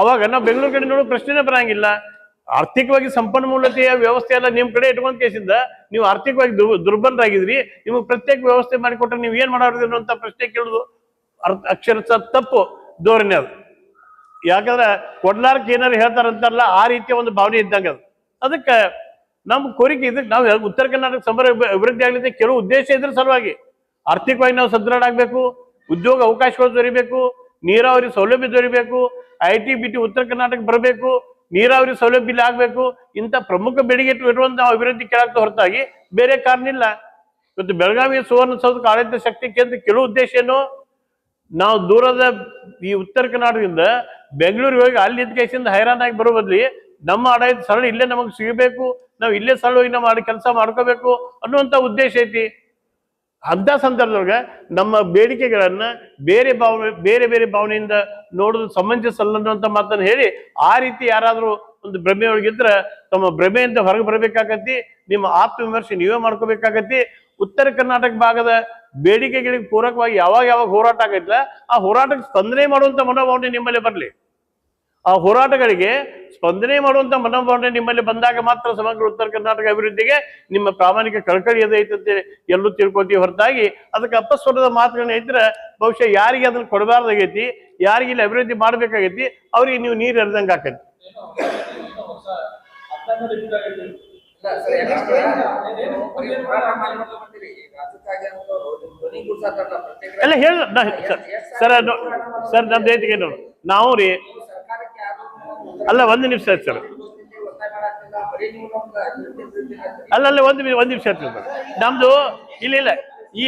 ಅವಾಗ ನಾವು ಬೆಂಗಳೂರು ಕಡೆ ನೋಡೋ ಪ್ರಶ್ನೆನೇ ಬರಂಗಿಲ್ಲ. ಆರ್ಥಿಕವಾಗಿ ಸಂಪನ್ಮೂಲತೆಯ ವ್ಯವಸ್ಥೆ ಎಲ್ಲ ನಿಮ್ ಕಡೆ ಇಟ್ಕೊಂಡ್ ಕೇಸಿಂದ ನೀವು ಆರ್ಥಿಕವಾಗಿ ದುರ್ಬಲರಾಗಿದ್ರಿ, ನಿಮಗೆ ಪ್ರತ್ಯೇಕ ವ್ಯವಸ್ಥೆ ಮಾಡಿಕೊಟ್ರೆ ನೀವು ಏನ್ ಮಾಡೋರು ಅಂತ ಪ್ರಶ್ನೆ ಕೇಳುದು ಅಕ್ಷರಶಃ ತಪ್ಪು ಧೋರಣೆ ಅದು. ಯಾಕಂದ್ರೆ ಕೊಡ್ಲಾರ್ಕ್ ಏನಾರು ಹೇಳ್ತಾರಂತಾರಲ್ಲ, ಆ ರೀತಿಯ ಒಂದು ಭಾವನೆ ಇದ್ದಂಗ ಅದು. ಅದಕ್ಕೆ ನಮ್ ಕೋರಿಕೆ ಇದಕ್ಕೆ ನಾವು ಉತ್ತರ ಕರ್ನಾಟಕ ಸಮಗ್ರ ಅಭಿವೃದ್ಧಿ ಆಗ್ಲಿಕ್ಕೆ ಕೆಲವು ಉದ್ದೇಶ ಇದ್ರ ಸಲುವಾಗಿ ಆರ್ಥಿಕವಾಗಿ ನಾವು ಸದೃಢ ಆಗ್ಬೇಕು, ಉದ್ಯೋಗ ಅವಕಾಶಗಳು ದೊರಿಬೇಕು, ನೀರಾವರಿ ಸೌಲಭ್ಯ ದೊರಿಬೇಕು, IT BT ಉತ್ತರ ಕರ್ನಾಟಕ ಬರಬೇಕು, ನೀರಾವರಿ ಸೌಲಭ್ಯ ಆಗ್ಬೇಕು. ಇಂಥ ಪ್ರಮುಖ ಬೇಡಿಕೆ ಇರುವಂತ ನಾವು ಅಭಿವೃದ್ಧಿ ಕೇಳಕ್ಕೆ ಹೊರತಾಗಿ ಬೇರೆ ಕಾರಣ ಇಲ್ಲ. ಇವತ್ತು ಬೆಳಗಾವಿ ಸುವರ್ಣಸೌಧಕ್ಕೆ ಆಡಳಿತ ಶಕ್ತಿ ಕೇಂದ್ರ ಕೆಲವು ಉದ್ದೇಶ ಏನು, ನಾವು ದೂರದ ಈ ಉತ್ತರ ಕರ್ನಾಟಕದಿಂದ ಬೆಂಗಳೂರಿಗೆ ಹೋಗಿ ಅಲ್ಲಿ ಕೇಸಿಂದ ಹೈರಾಣಾಗಿ ಬರೋ ಬದ್ಲಿ ನಮ್ಮ ಆಡಳಿತ ಸ್ಥಳ ಇಲ್ಲೇ ನಮಗೆ ಸಿಗಬೇಕು, ನಾವು ಇಲ್ಲೇ ಸ್ಥಳವಾಗಿ ನಾವು ಕೆಲಸ ಮಾಡ್ಕೋಬೇಕು ಅನ್ನುವಂಥ ಉದ್ದೇಶ ಐತಿ. ಅಂತ ಸಂದರ್ಭದೊಳಗೆ ನಮ್ಮ ಬೇಡಿಕೆಗಳನ್ನ ಬೇರೆ ಬೇರೆ ಭಾವನೆಯಿಂದ ನೋಡೋದು ಸಮಂಜಸ ಅಲ್ಲ ಅನ್ನುವಂಥ ಮಾತನ್ನು ಹೇಳಿ, ಆ ರೀತಿ ಯಾರಾದ್ರೂ ಒಂದು ಭ್ರಮೆ ಒಳಗಿದ್ರ ತಮ್ಮ ಭ್ರಮೆಯಿಂದ ಹೊರಗೆ ಬರಬೇಕಾಗತ್ತಿ. ನಿಮ್ಮ ಆತ್ಮವಿಮರ್ಶೆ ನೀವೇ ಮಾಡ್ಕೋಬೇಕಾಗತ್ತಿ. ಉತ್ತರ ಕರ್ನಾಟಕ ಭಾಗದ ಬೇಡಿಕೆಗಳಿಗೆ ಪೂರಕವಾಗಿ ಯಾವಾಗ ಹೋರಾಟ ಆಗೈತಲ್ಲ, ಆ ಹೋರಾಟಕ್ಕೆ ಸ್ಪಂದನೆ ಮಾಡುವಂತ ಮನೋಭಾವನೆ ನಿಮ್ಮಲ್ಲಿ ಬರಲಿ. ಆ ಹೋರಾಟಗಳಿಗೆ ಸ್ಪಂದನೆ ಮಾಡುವಂತ ಮನೋಭಾವನೆ ನಿಮ್ಮಲ್ಲಿ ಬಂದಾಗ ಮಾತ್ರ ಸಮಗ್ರ ಉತ್ತರ ಕರ್ನಾಟಕ ಅಭಿವೃದ್ಧಿಗೆ ನಿಮ್ಮ ಪ್ರಾಮಾಣಿಕ ಕಳಕಳಿ ಎದೈತಂತೆ ಎಲ್ಲರೂ ತಿಳ್ಕೊತೀವಿ ಹೊರತಾಗಿ ಅದಕ್ಕೆ ಅಪಸ್ವರದ ಮಾತುಗಳನ್ನ ಇದ್ರೆ ಬಹುಶಃ ಯಾರಿಗೆ ಅದನ್ನ ಕೊಡಬಾರ್ದಾಗೈತಿ, ಯಾರಿಗೆ ಇಲ್ಲಿ ಅಭಿವೃದ್ಧಿ ಮಾಡ್ಬೇಕಾಗೈತಿ ಅವ್ರಿಗೆ ನೀವು ನೀರು ಎರೆದಂಗ ಆಕೈತಿ. ಎಲ್ಲ ಹೇಳ ಸರ್ ನಮ್ದು ಐತಿಗೆ ನಾವು ರೀ ಅಲ್ಲ ಒಂದು ನಿಮಿಷ ಸರ್, ಅಲ್ಲ ಒಂದು ನಿಮಿಷ ನಮ್ದು ಇಲ್ಲ ಈ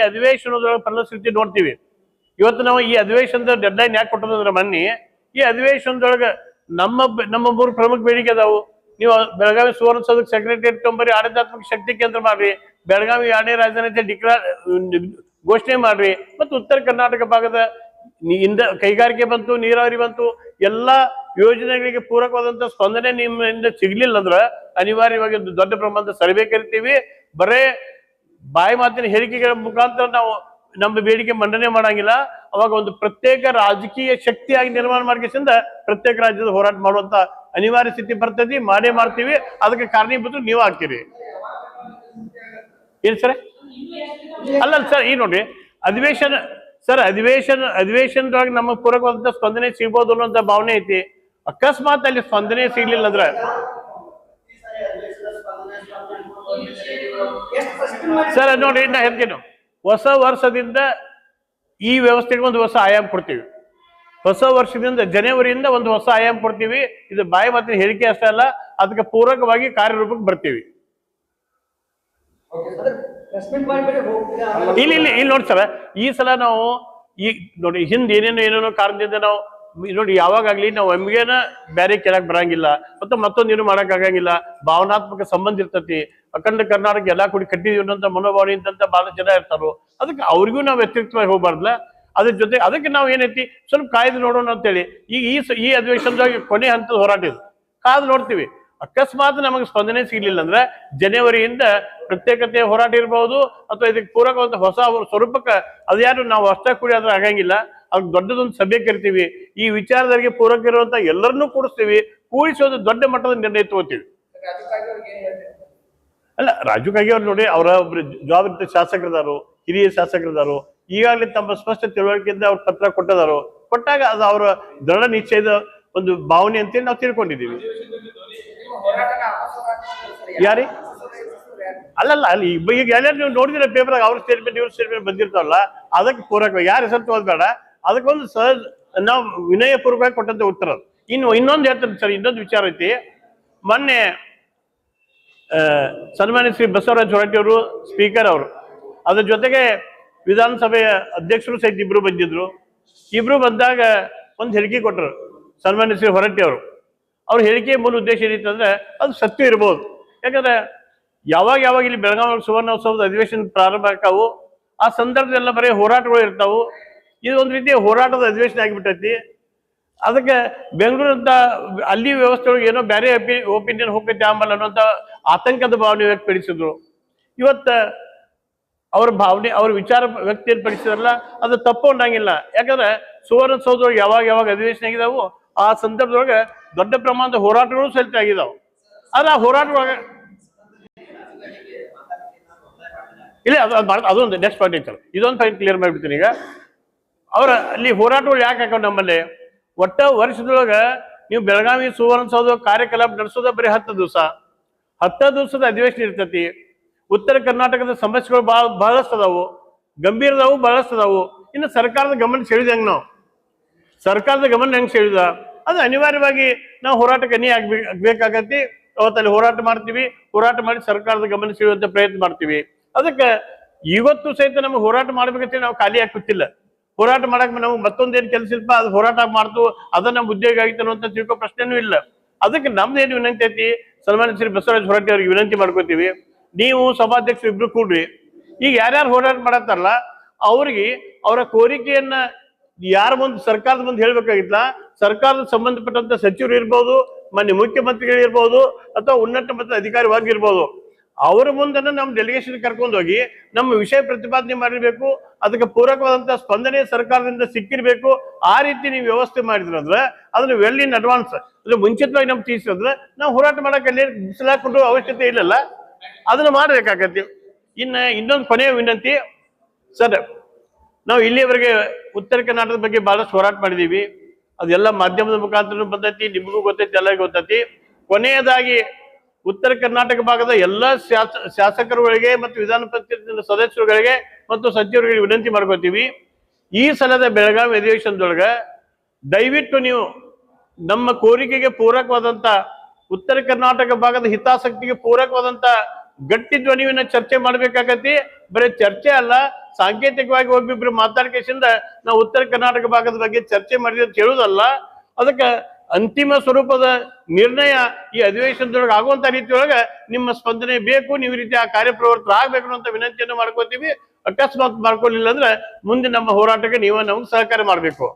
ಅಧಿವೇಶನದೊಳಗೆ ಫಲಶ್ರುತಿ ನೋಡ್ತೀವಿ. ಇವತ್ತು ನಾವು ಈ ಅಧಿವೇಶನದ ಡೆಡ್ಲೈನ್ ಯಾಕೆ ಕೊಟ್ಟದಂದ್ರೆ ಮೊನ್ನೆ ಈ ಅಧಿವೇಶನದೊಳಗೆ ನಮ್ಮ ಮೂರು ಪ್ರಮುಖ ಬೇಡಿಕೆ ಅದಾವು. ನೀವು ಬೆಳಗಾವಿ ಸುವರ್ಣಸೌಧಕ್ಕೆ ಸೆಕ್ರೆಟರಿಯೇಟ್ ತೊಂಬರಿ, ಆಡಳಿತಾತ್ಮಕ ಶಕ್ತಿ ಕೇಂದ್ರ ಮಾಡ್ರಿ, ಬೆಳಗಾವಿ 2ನೇ ರಾಜಧಾನಿ ಘೋಷಣೆ ಮಾಡ್ರಿ, ಮತ್ತು ಉತ್ತರ ಕರ್ನಾಟಕ ಭಾಗದ ಕೈಗಾರಿಕೆ ಬಂತು, ನೀರಾವರಿ ಬಂತು, ಎಲ್ಲಾ ಯೋಜನೆಗಳಿಗೆ ಪೂರಕವಾದಂತ ಸ್ಪಂದನೆ ನಿಮ್ಮಿಂದ ಸಿಗ್ಲಿಲ್ಲ ಅಂದ್ರೆ ಅನಿವಾರ್ಯವಾಗಿ ಒಂದು ದೊಡ್ಡ ಪ್ರಮಾಣದ ಸರ್ವೆ ಕರಿತೀವಿ. ಬರೇ ಬಾಯಿ ಮಾತಿನ ಹೇಳಿಕೆಗಳ ಮುಖಾಂತರ ನಾವು ನಮ್ಮ ಬೇಡಿಕೆ ಮಂಡನೆ ಮಾಡಂಗಿಲ್ಲ. ಅವಾಗ ಒಂದು ಪ್ರತ್ಯೇಕ ರಾಜಕೀಯ ಶಕ್ತಿಯಾಗಿ ನಿರ್ಮಾಣ ಮಾಡಿಸಿಂದ ಪ್ರತ್ಯೇಕ ರಾಜ್ಯದ ಹೋರಾಟ ಮಾಡುವಂತ ಅನಿವಾರ್ಯ ಸ್ಥಿತಿ ಬರ್ತದೆ. ಮಾಡೇ ಮಾಡ್ತೀವಿ. ಅದಕ್ಕೆ ಕಾರಣೀಭೂತರು ನೀವು ಆಗ್ತೀರಿ. ಏನ್ ಸರ್? ಅಲ್ಲ ಸರ್, ಈ ನೋಡ್ರಿ ಅಧಿವೇಶನದೊಳಗೆ ನಮಗೆ ಪೂರಕವಾದಂತ ಸ್ಪಂದನೆ ಸಿಗ್ಬೋದು ಅನ್ನೋಂಥ ಭಾವನೆ ಐತಿ. ಅಕಸ್ಮಾತ್ ಅಲ್ಲಿ ಸ್ಪಂದನೆ ಸಿಗ್ಲಿಲ್ಲ ಅಂದ್ರೆ ಸರ್ ನೋಡಿ, ನಾ ಹೇಳ್ತೀನಿ, ಹೊಸ ವರ್ಷದಿಂದ ಈ ವ್ಯವಸ್ಥೆಗೆ ಒಂದು ಹೊಸ ಆಯಾಮ ಕೊಡ್ತೀವಿ. ಹೊಸ ವರ್ಷದಿಂದ ಜನವರಿಯಿಂದ ಒಂದು ಹೊಸ ಆಯಾಮ ಕೊಡ್ತೀವಿ. ಇದು ಬಾಯಿ ಮಾತಿನ ಹೇಳಿಕೆ ಅಷ್ಟೇ ಅಲ್ಲ, ಅದಕ್ಕೆ ಪೂರಕವಾಗಿ ಕಾರ್ಯರೂಪಕ್ಕೆ ಬರ್ತೀವಿ. ಇಲ್ಲಿ ನೋಡಿ ಸರ್, ಈ ಸಲ ನಾವು ನೋಡಿ ಹಿಂದೆ ಏನೇನೋ ಕಾರಣದಿಂದ ನಾವು ನೋಡಿ ಯಾವಾಗ್ಲಿ ನಾವು ಒಮ್ಮೆಗೆನ ಬೇರೆ ಕೇಳಕ್ ಬರಂಗಿಲ್ಲ, ಮತ್ತೊಂದೇನು ಮಾಡಕ್ ಆಗಂಗಿಲ್ಲ. ಭಾವನಾತ್ಮಕ ಸಂಬಂಧ ಇರ್ತತಿ. ಅಖಂಡ ಕರ್ನಾಟಕ ಎಲ್ಲಾ ಕೂಡಿ ಕಟ್ಟಿದೀವಿ ಅನ್ನೋಂಥ ಮನೋಭಾವನೆ ಇದ್ದಂತ ಬಹಳ ಜನ ಇರ್ತಾರೋ, ಅದಕ್ಕೆ ಅವ್ರಿಗೂ ನಾವು ವ್ಯತಿರಿಕ್ತವಾಗಿ ಹೋಗ್ಬಾರ್ದಲ್ಲ. ಅದ್ರ ಜೊತೆ ಅದಕ್ಕೆ ನಾವು ಏನೈತಿ ಸ್ವಲ್ಪ ಕಾಯ್ದು ನೋಡೋಣ ಅಂತೇಳಿ ಈಗ ಈ ಅಧಿವೇಶನದಾಗ ಕೊನೆ ಹಂತದ ಹೋರಾಟ ಇದು, ಕಾದು ನೋಡ್ತೀವಿ. ಅಕಸ್ಮಾತ್ ನಮಗೆ ಸ್ಪಂದನೆ ಸಿಗ್ಲಿಲ್ಲ ಅಂದ್ರೆ ಜನವರಿಯಿಂದ ಪ್ರತ್ಯೇಕತೆಯ ಹೋರಾಟ ಇರಬಹುದು, ಅಥವಾ ಇದಕ್ಕೆ ಪೂರಕವಾದ ಹೊಸ ಸ್ವರೂಪಕ್ಕೆ ಅದ್ಯಾರು ನಾವು ಅಷ್ಟೇ ಕೂಡಿ ಆದ್ರೆ ಆಗಂಗಿಲ್ಲ. ಅವ್ರಿಗೆ ದೊಡ್ಡದೊಂದು ಸಭೆ ಕರಿತೀವಿ. ಈ ವಿಚಾರದಾರಿಗೆ ಪೂರಕ ಇರುವಂತ ಎಲ್ಲರನ್ನೂ ಕೂಡಿಸ್ತೀವಿ. ಕೂಡಿಸೋದು ದೊಡ್ಡ ಮಟ್ಟದ ನಿರ್ಣಯ ತಗೋತೀವಿ. ಅಲ್ಲ, ರಾಜು ಕಾಗೆ ಅವ್ರು ನೋಡಿ, ಅವರ ಒಬ್ರು ಜವಾಬ್ದಾರಿ ಶಾಸಕರಿದಾರು, ಹಿರಿಯ ಶಾಸಕರಿದಾರು. ಈಗಾಗಲೇ ತಮ್ಮ ಸ್ಪಷ್ಟ ತಿಳುವಳಿಕೆಯಿಂದ ಅವ್ರ ಪತ್ರ ಕೊಟ್ಟಾಗ ಅದು ಅವರ ದೃಢ ನಿಶ್ಚಯದ ಒಂದು ಭಾವನೆ ಅಂತೇಳಿ ನಾವು ತಿಳ್ಕೊಂಡಿದ್ದೀವಿ. ಯಾರಿ ಅಲ್ಲಲ್ಲ, ಅಲ್ಲಿ ಈಗ ಎಲ್ಲರೂ ನೀವು ನೋಡಿದಿರ ಪೇಪರ್, ಅವ್ರ ಸ್ಟೇಟ್ಮೆಂಟ್ ಇವ್ರ ಸ್ಟೇಟ್ಮೆಂಟ್ ಬಂದಿರ್ತಾವಲ್ಲ, ಅದಕ್ಕೆ ಪೂರಕ ಯಾರು ಹೆಸರು ತಗೋದ್ಬೇಡ. ಅದಕ್ಕೊಂದು ಸಹಜ ನಾವು ವಿನಯ ಪೂರ್ವಕವಾಗಿ ಕೊಟ್ಟಂತ ಉತ್ತರ. ಇನ್ನೊಂದು ಹೇಳ್ತಾರೆ ಸರ್, ಇನ್ನೊಂದು ವಿಚಾರ ಐತಿ. ಮೊನ್ನೆ ಸನ್ಮಾನ್ಯ ಶ್ರೀ ಬಸವರಾಜ ಹೊರಟ್ಟಿ ಅವರು ಸ್ಪೀಕರ್ ಅವರು, ಅದ್ರ ಜೊತೆಗೆ ವಿಧಾನಸಭೆಯ ಅಧ್ಯಕ್ಷರು ಸಹಿತ ಇಬ್ರು ಬಂದಿದ್ರು. ಇಬ್ರು ಬಂದಾಗ ಒಂದು ಹೇಳಿಕೆ ಕೊಟ್ಟರು ಸನ್ಮಾನ್ಯ ಶ್ರೀ ಹೊರಟ್ಟಿ ಅವರು. ಅವ್ರ ಹೇಳಿಕೆ ಮೂಲ ಉದ್ದೇಶ ಏನಿತ್ತು ಅಂದ್ರೆ ಅದು ಸತ್ಯ ಇರ್ಬೋದು. ಯಾಕಂದ್ರೆ ಯಾವಾಗ ಇಲ್ಲಿ ಬೆಳಗಾವಿ ಸುವರ್ಣೋತ್ಸವದ ಅಧಿವೇಶನ ಪ್ರಾರಂಭ ಆಗ್ತಾವು, ಆ ಸಂದರ್ಭದೆಲ್ಲ ಬರೀ ಹೋರಾಟಗಳು ಇರ್ತಾವು. ಇದು ಒಂದು ರೀತಿಯ ಹೋರಾಟದ ಅಧಿವೇಶನ ಆಗಿಬಿಟ್ಟೈತಿ. ಅದಕ್ಕೆ ಬೆಂಗಳೂರಂತ ಅಲ್ಲಿ ವ್ಯವಸ್ಥೆ ಒಳಗೆ ಏನೋ ಬೇರೆ ಒಪಿನಿಯನ್ ಹೋಗ್ತೈತಿ ಆಂಬಲ್ಲ ಅನ್ನೋಂಥ ಆತಂಕದ ಭಾವನೆ ವ್ಯಕ್ತಪಡಿಸಿದ್ರು. ಇವತ್ತ ಅವ್ರ ಭಾವನೆ, ಅವ್ರ ವಿಚಾರ ವ್ಯಕ್ತಪಡಿಸಿದ್ರಲ್ಲ, ಅದು ತಪ್ಪು ಅನ್ನಂಗಿಲ್ಲ. ಯಾಕಂದ್ರೆ ಸುವರ್ಣಸೌಧದೊಳಗೆ ಯಾವಾಗ ಅಧಿವೇಶನ ಆಗಿದಾವು ಆ ಸಂದರ್ಭದೊಳಗೆ ದೊಡ್ಡ ಪ್ರಮಾಣದ ಹೋರಾಟಗಳು ಸಹಿತ ಆಗಿದಾವೆ. ಆದ್ರೆ ಆ ಹೋರಾಟದೊಳಗೆ ಇಲ್ಲ ಅದೊಂದು ನೆಕ್ಸ್ಟ್ ಪಾಯಿಂಟ್ ಐತಲ್ಲ, ಇದೊಂದು ಪಾಯಿಂಟ್ ಕ್ಲಿಯರ್ ಮಾಡಿಬಿಡ್ತೀನಿ. ಈಗ ಅವ್ರ ಅಲ್ಲಿ ಹೋರಾಟಗಳು ಯಾಕೆ ಹಾಕೊಂಡು ನಮ್ಮಲ್ಲಿ ಒಟ್ಟ ವರ್ಷದೊಳಗ ನೀವು ಬೆಳಗಾವಿ ಸುವರ್ಣಸೌಧ ಕಾರ್ಯಕಲಾಪ ನಡೆಸೋದ ಬರೀ 10 ದಿವಸ, 10 ದಿವಸದ ಅಧಿವೇಶನ ಇರ್ತೈತಿ. ಉತ್ತರ ಕರ್ನಾಟಕದ ಸಮಸ್ಯೆಗಳು ಬಹಳಷ್ಟು ಅದಾವು, ಗಂಭೀರದಾವು ಬಹಳಷ್ಟು ಅದಾವು. ಇನ್ನು ಸರ್ಕಾರದ ಗಮನ ಸೆಳೆದ ಹೆಂಗ್ ನಾವು ಸರ್ಕಾರದ ಗಮನ ಹೆಂಗ್ ಸೆಳೆದ ಅದು ಅನಿವಾರ್ಯವಾಗಿ ನಾವು ಹೋರಾಟಕ್ಕೆ ಆಗ್ಬೇಕಾಗತ್ತಿ. ಅವತ್ತಲ್ಲಿ ಹೋರಾಟ ಮಾಡ್ತೀವಿ, ಹೋರಾಟ ಮಾಡಿ ಸರ್ಕಾರದ ಗಮನ ಸೆಳೆಯುವಂತ ಪ್ರಯತ್ನ ಮಾಡ್ತೀವಿ. ಅದಕ್ಕೆ ಇವತ್ತು ಸಹಿತ ನಮ್ಗೆ ಹೋರಾಟ ಮಾಡ್ಬೇಕಂತ ನಾವು ಖಾಲಿ ಕೂತಿಲ್ಲ. ಹೋರಾಟ ಮಾಡಕ್ ನಮ್ಗೆ ಮತ್ತೊಂದೇನು ಕೆಲಸ ಇಲ್ಪ ಅದು ಹೋರಾಟ ಮಾಡ್ತು ಅದ ನಮ್ಮ ಉದ್ಯೋಗ ಆಗಿತ್ತು ಅಂತ ತಿಳ್ಕೊ ಪ್ರಶ್ನೆನೂ ಇಲ್ಲ. ಅದಕ್ಕೆ ನಮ್ದೇನು ವಿನಂತಿ ಐತಿ, ಸನ್ಮಾನ್ಯ ಶ್ರೀ ಬಸವರಾಜ ಹೊರಟ್ಟಿ ಅವ್ರಿಗೆ ವಿನಂತಿ ಮಾಡ್ಕೋತೀವಿ, ನೀವು ಸಭಾಧ್ಯಕ್ಷರು ಇಬ್ರು ಕೂಡ್ರಿ. ಈಗ ಯಾರ್ಯಾರು ಹೋರಾಟ ಮಾಡತ್ತಾರಲ್ಲ ಅವ್ರಿಗೆ ಅವರ ಕೋರಿಕೆಯನ್ನ ಯಾರ ಮುಂದೆ ಸರ್ಕಾರದ ಮುಂದೆ ಹೇಳ್ಬೇಕಾಗಿತ್ತ, ಸರ್ಕಾರದ ಸಂಬಂಧಪಟ್ಟಂತ ಸಚಿವರು ಇರ್ಬೋದು, ಮಾನ್ಯ ಮುಖ್ಯಮಂತ್ರಿಗಳು ಇರ್ಬೋದು, ಅಥವಾ ಉನ್ನತ ಮಟ್ಟದ ಅಧಿಕಾರಿ ವರ್ಗ ಇರ್ಬೋದು, ಅವರ ಮುಂದನ್ನ ನಮ್ಮ ಡೆಲಿಗೇಷನ್ ಕರ್ಕೊಂಡು ಹೋಗಿ ನಮ್ಮ ವಿಷಯ ಪ್ರತಿಪಾದನೆ ಮಾಡಿರ್ಬೇಕು. ಅದಕ್ಕೆ ಪೂರಕವಾದಂತಹ ಸ್ಪಂದನೆ ಸರ್ಕಾರದಿಂದ ಸಿಕ್ಕಿರ್ಬೇಕು. ಆ ರೀತಿ ನೀವು ವ್ಯವಸ್ಥೆ ಮಾಡಿದ್ರಂದ್ರೆ ಅದನ್ನ ವೆಲ್ ಇನ್ ಅಡ್ವಾನ್ಸ್ ಅಂದ್ರೆ ಮುಂಚಿತವಾಗಿ ನಮ್ಗೆ ತಿಳಿಸಿದ್ರೆ ನಾವು ಹೋರಾಟ ಮಾಡಕ್ಕೆ ಅಲ್ಲಿ ಬಿಸಿಲಾಕೊಂಡು ಅವಶ್ಯಕತೆ ಇಲ್ಲಲ್ಲ, ಅದನ್ನ ಮಾಡ್ಬೇಕಾಗತ್ತೆ. ಇನ್ನೊಂದು ಕೊನೆಯ ವಿನಂತಿ ಸರ್, ನಾವು ಇಲ್ಲಿಯವರೆಗೆ ಉತ್ತರ ಕರ್ನಾಟಕದ ಬಗ್ಗೆ ಬಹಳಷ್ಟು ಹೋರಾಟ ಮಾಡಿದೀವಿ. ಅದೆಲ್ಲ ಮಾಧ್ಯಮದ ಮುಖಾಂತರ ಬಂದೈತಿ, ನಿಮಗೂ ಗೊತ್ತೈತಿ, ಎಲ್ಲರಿಗೂ ಗೊತ್ತೈತಿ. ಕೊನೆಯದಾಗಿ ಉತ್ತರ ಕರ್ನಾಟಕ ಭಾಗದ ಎಲ್ಲ ಶಾಸಕರುಗಳಿಗೆ ಮತ್ತು ವಿಧಾನ ಪರಿಷತ್ತಿನ ಸದಸ್ಯರುಗಳಿಗೆ ಮತ್ತು ಸಚಿವರುಗಳಿಗೆ ವಿನಂತಿ ಮಾಡ್ಕೋತೀವಿ, ಈ ಸಲದ ಬೆಳಗಾವಿ ಅಧಿವೇಶನದೊಳಗ ದಯವಿಟ್ಟು ನೀವು ನಮ್ಮ ಕೋರಿಕೆಗೆ ಪೂರಕವಾದಂತ ಉತ್ತರ ಕರ್ನಾಟಕ ಭಾಗದ ಹಿತಾಸಕ್ತಿಗೆ ಪೂರಕವಾದಂತ ಗಟ್ಟಿ ಧ್ವನಿಯನ್ನ ಚರ್ಚೆ ಮಾಡ್ಬೇಕಾಗತ್ತಿ. ಬರೀ ಚರ್ಚೆ ಅಲ್ಲ, ಸಾಂಕೇತಿಕವಾಗಿ ಒಬ್ಬಿಬ್ರು ಮಾತಾಡಿಕೆಯಿಂದ ನಾವು ಉತ್ತರ ಕರ್ನಾಟಕ ಭಾಗದ ಬಗ್ಗೆ ಚರ್ಚೆ ಮಾಡಿದ್ರೆ ಅಂತ ಹೇಳುವುದಲ್ಲ, ಅದಕ್ಕೆ ಅಂತಿಮ ಸ್ವರೂಪದ ನಿರ್ಣಯ ಈ ಅಧಿವೇಶನದೊಳಗೆ ಆಗುವಂತ ರೀತಿಯೊಳಗೆ ನಿಮ್ಮ ಸ್ಪಂದನೆ ಬೇಕು. ನೀವು ಈ ರೀತಿ ಆ ಕಾರ್ಯಪ್ರವೃತ್ತರ ಆಗ್ಬೇಕು ಅಂತ ವಿನಂತಿಯನ್ನು ಮಾಡ್ಕೋತೀವಿ. ಅಕಸ್ಮಾತ್ ಮಾಡ್ಕೊಳ್ಳಿಲ್ಲ ಅಂದ್ರೆ ಮುಂದೆ ನಮ್ಮ ಹೋರಾಟಕ್ಕೆ ನೀವು ನಮ್ಗೆ ಸಹಕಾರ ಮಾಡಬೇಕು.